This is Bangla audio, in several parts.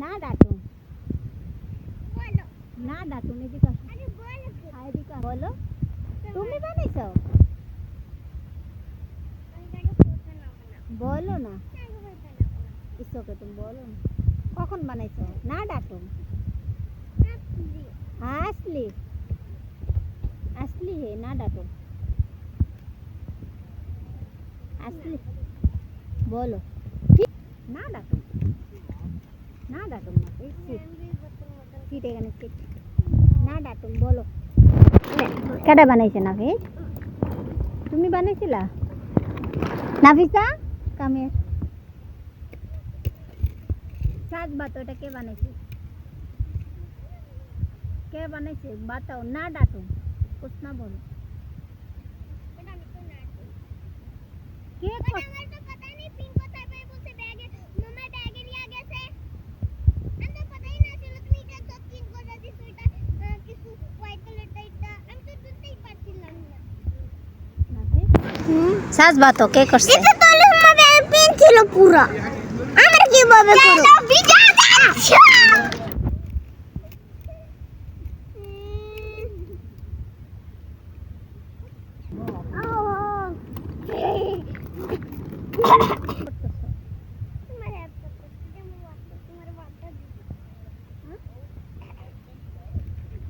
না ডাটুন, না ডাটুন, এদিকে আসো। হ্যাঁ, এদিকে আসো। বলো, তুমি বানাইছো? বলো না, ইসোকে তুমি বলো না। কখন বানাইছো? না ডাটুন। আসলি আসলি হে, না ডাটুন। আসলি বলো, ঠিক না ডাটুন, না ডাটুন না, এই সিট সিট এখানে সিট, না ডাটুন বলো। কেডা বানাইছে নাফিস? তুমি বানাইছিলা? নাফিসা কামে সাজ বাতো, এটা কে বানাইছে? কে বানাইছে বাতাও, না ডাটুন, कुछ ना बोलो। কে সাজ বাতো কে করছে? এটা তো আমাদের পেন ছিল পুরো, আমরা কিভাবে করব? ভিজা যাচ্ছে।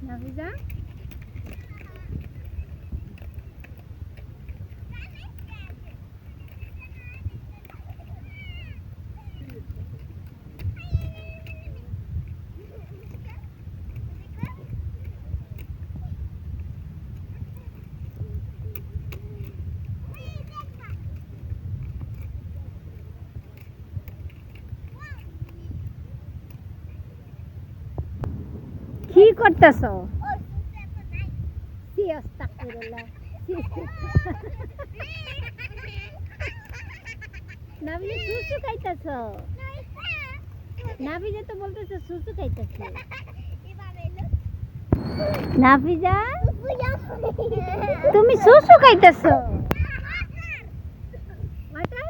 নাফিজা কি করতেছো? নাফিজা সুসু খাইতেছো? নাফিজা তো বলতেছে সুসু খাইতেছে। নাফিজা তুমি সুসু খাইতেছো? ওয়াটার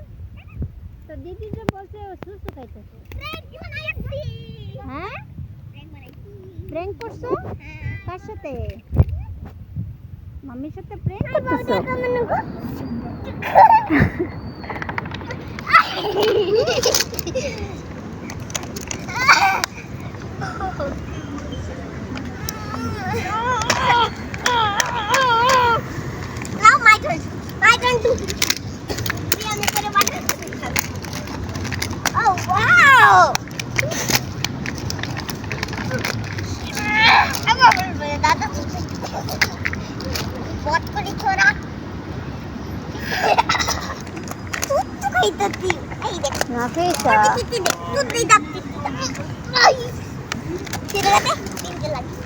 তো দিদি যে বলছে ও সুসু খাইতেছে। হ্যাঁ, প্র্যাঙ্ক করছো? কার সাথে? মাম্মির সাথে প্র্যাঙ্ক করতেছো? Now my turn. My turn to. Oh wow! I'm over that. What could it throw out? Tutto kaitati. Ay, dek. Nafisa. Tutto kaitati. Ay. Sino natin? Tinggal lagi.